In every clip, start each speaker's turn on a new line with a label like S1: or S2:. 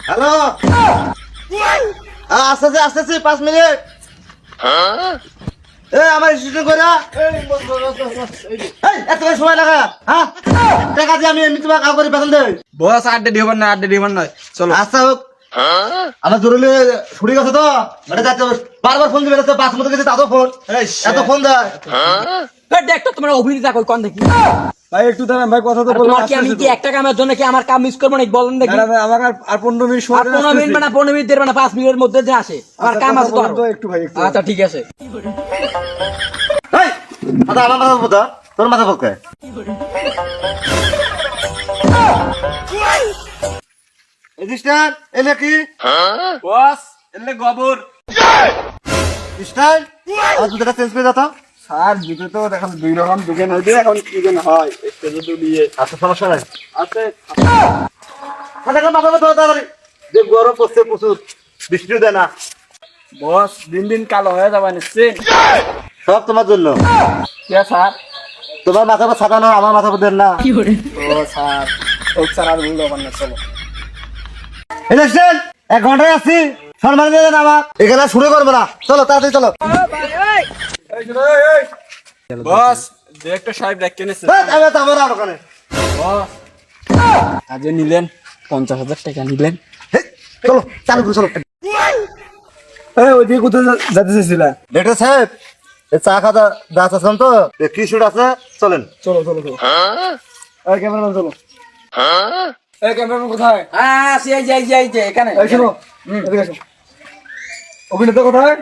S1: Hello, আসতেছি 5 minute. আমার station করে এত সময় লাগা। হ্যাঁ, টাকা দিয়ে আমি এমনি তোমার কাউ করে বেতন দেই।
S2: বস আড্ডা দিবেন না, আড্ডা দিবেন নয়, চলো।
S1: আচ্ছা হোক, আমার জরুরি ছুটি গেছে তো, মানে যাচ্ছে বারবার ফোন দিবে, 5 মতো গেছে তাতো ফোন, এত ফোন দেয়।
S3: দেখ তো তোমার অভিনেতা কই কোন দেখি
S2: ভাই একটু দাঁড়ান ভাই, কথা তো
S3: আর
S2: বলবো।
S3: তোমার কি আমি কি একটা কামের জন্য কি আমার কাম মিস করবো নাকি বলেন দেখি?
S2: আমার আর 15 মিনিট সময়
S3: আর 15 মিনিট মানে 15 মিনিট দেব না, 5 মিনিটের মধ্যে যে আসে আমার কাম আছে তো আরো।
S2: একটু ভাই একটু।
S3: আচ্ছা ঠিক আছে।
S1: এই আদা আমার মাথা বলতো, তোর মাথা বলকে রেজিস্টার এলে কি
S2: বস এলে গোবর।
S1: স্টাইল আর দুটা চেঞ্জ করে দাও তো।
S2: স্যার জুতো তো দেখেন দুই রকম দুকেন হইছে, এখন কি কেন হয় একটা জুতো দিয়ে
S1: আচ্ছা সমস্যা নাই।
S2: আছে।
S1: মাথা মাথা বলতো তাড়াতাড়ি, যে গরম পড়ছে প্রচুর, বৃষ্টিও দেয় না।
S2: বস দিন দিন কালো হয়ে যাবে নিশ্চয়।
S1: সব তোমার জন্য।
S2: কে স্যার?
S1: তোমার মাথা পর সাদা না, আমার মাথা পর দেন না।
S2: ও স্যার, ওক স্যার আর ভুল হবে না, চলো।
S1: ইলেকশন 1 ঘন্টায় আসছি, সম্মান দিয়ে দেন আমার। এখানে শুরু করবো না, চলো তাড়াতাড়ি চলো।
S2: বস ডিরেক্টর সাহেব ডাক কেনেছে।
S1: আমি যাবো না ওখানে।
S2: বস আজ নিলেন 50,000 টাকা নিলেন।
S1: চলো চালু করো, চলো।
S2: এই ওইদিকে কোথায় যেতে চাইছিলা?
S1: ডেক্টর সাহেব, এই চা খাতা গাছ আছেন তো, কি শুট আছে, চলেন।
S2: চলো চলো চলো। এই ক্যামেরাম্যান চলো। এই ক্যামেরাম্যান কোথায়?
S3: হ্যাঁ সেই যাই এখানে।
S2: এই শোনো, এদিকে আসো। অভিনেতা কোথায়?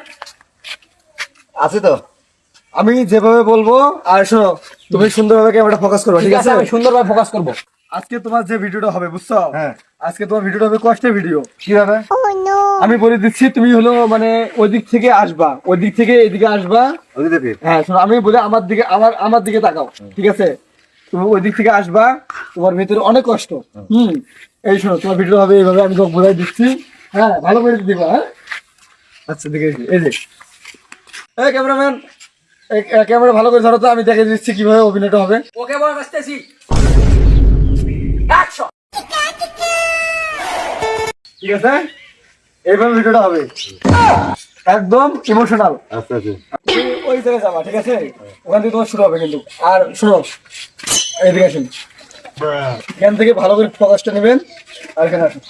S1: আছি তো।
S2: আমি যেভাবে বলবো, আর শোনো তুমি সুন্দরভাবে ক্যামেরাটা ফোকাস করবে,
S3: ঠিক আছে আমি সুন্দরভাবে ফোকাস করব।
S2: আজকে তোমার যে ভিডিওটা হবে বুঝছো?
S1: হ্যাঁ।
S2: আজকে তোমার ভিডিওটা হবে কষ্টের ভিডিও।
S1: কিভাবে?
S2: আমি বলে দিচ্ছি, তুমি হলো মানে ওই দিক থেকে আসবা, ওই দিক থেকে এদিকে আসবা।
S1: ওই দেখি।
S2: হ্যাঁ শোনো, আমি বলে আমার দিকে তাকাও, ঠিক আছে? তুমি ওই দিক থেকে আসবা, তোমার ভিতরে অনেক কষ্ট। এই শোনো, তোমার ভিডিও হবে এইভাবে, আমি তোমাকে বোঝাই দিচ্ছি। হ্যাঁ ভালো করে দিবা। হ্যাঁ আচ্ছা দেখে এই যে, এই ক্যামেরাম্যান, ক্যামেরা ভালো করে ধরো তো, আমি দেখে দিচ্ছি কিভাবে অভিনয়টা হবে।
S3: ওকে বল আসতেছি। অ্যাকশন।
S2: ঠিক আছে, এইভাবে ভিডিওটা হবে, একদম ইমোশনাল।
S1: আচ্ছা আচ্ছা।
S2: ওই জায়গায় যাবা, ঠিক আছে? ওখান থেকে তোমার শুরু হবে কিন্তু। আর শোনো, এইদিকে আসুন, এখান থেকে ভালো করে ফোকাসটা নেবেন, আর এখানে আসুন,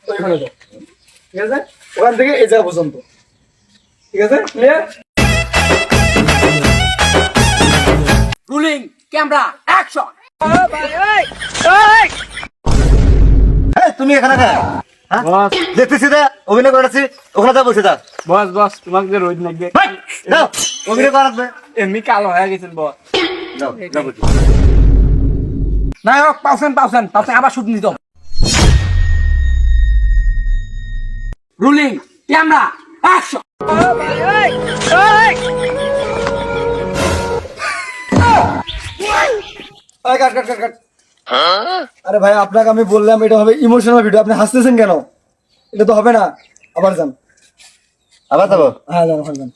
S2: ওইখানে যাও, ঠিক আছে? ওখান থেকে এই জায়গা পর্যন্ত, ঠিক আছে? ক্লিয়ার?
S3: Ruling camera action.
S1: এই তুমি এখানে কে? হ্যাঁ?
S2: বস
S1: দেখতেছি দে, অভিনয় করেছি, ওখানে যা বসে যা।
S2: বস তোমাকে যে রোজ লাগবে,
S1: ভাই, যাও, অভিনয় করা লাগবে।
S2: এমনি কালো হয়ে গেছেন বস।
S1: যাও, যাও বসে।
S3: নায়ক পাউছেন আবার শুট নিতে হবে। Ruling camera action.
S2: এই কাট কাট কাট কাট। আরে ভাই, আপনাকে আমি বললাম এটা হবে ইমোশনাল ভিডিও, আপনি হাসতেছেন কেন? এটা তো হবে না। আবার যান।
S1: আবার যাবো।
S2: হ্যাঁ যান, ওখানে যান।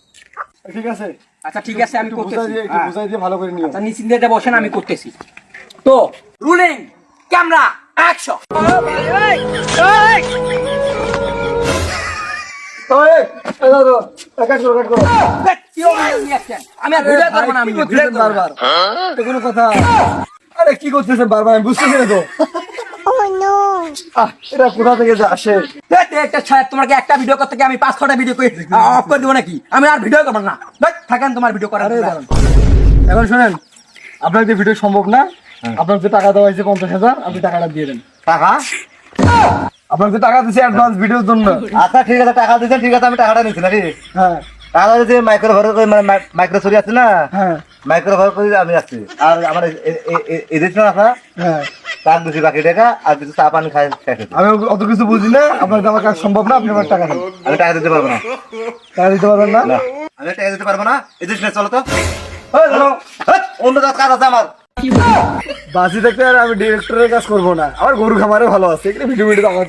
S2: ঠিক আছে,
S3: আচ্ছা ঠিক আছে আমি
S2: একটু
S3: করতেছি।
S2: বুঝাই দিয়ে, একটু বুঝাই দিয়ে ভালো করে নিও।
S3: আচ্ছা নিশ্চিন্তে বসেন, আমি করতেছি। তো রুলিং ক্যামেরা অ্যাকশন।
S2: ওই, এই দাও, কাট করো, কাট করো।
S3: আমি আর ভিডিও করব না, আমি
S2: কি করতেছেন বারবার? তো কোনো কথা? আরে কি করতেছেন বারবার, আমি বুঝতেছি না তো। এটা কোথা থেকে যে আসে?
S3: একটা ছায়া, তোমার কি একটা ভিডিও করতে গিয়ে আমি 5-6টা ভিডিও করে অফ করে দেবো নাকি? আমি আর ভিডিও করবো না। থাকেন তোমার ভিডিও করার।
S2: আরে দাঁড়ান। এখন শোনেন, আপনার যে ভিডিও সম্ভব না, আপনার যে টাকা দেওয়া হয়েছে 50,000, আপনি টাকাটা দিয়ে দেন।
S1: টাকা?
S2: আপনার যে টাকা দিচ্ছে অ্যাডভান্স ভিডিওর জন্য।
S1: আচ্ছা ঠিক আছে, টাকা দিচ্ছেন, ঠিক আছে, আমি টাকাটা নিচ্ছি নাকি?
S2: হ্যাঁ
S1: টাকা যে মাইক্রো ভর করে, মানে মাইক্রো চুরি আছে না,
S2: হ্যাঁ
S1: মাইক্রো ভর করে আমি আসছি। আর আমার এডিশন আছে,
S2: হ্যাঁ,
S1: তার বেশি বাকি টাকা, আর কিছু চা পানি খাই খেতে।
S2: আমি অত কিছু বুঝি না, আপনার দেওয়ার কাজ সম্ভব না, আপনি আমার টাকা দেন।
S1: আমি টাকা দিতে পারবো না।
S2: টাকা দিতে পারবেন না?
S1: না, আমি টাকা দিতে পারবো না। এডিশন চলো তো। ওই, চলো। এই, অন্য কাজ আছে আমার।
S2: বাজি দেখতে আর আমি ডিরেক্টরের কাজ করবো না, আমার গরু খামারে ভালো আছে, এগুলো ভিডিও আমার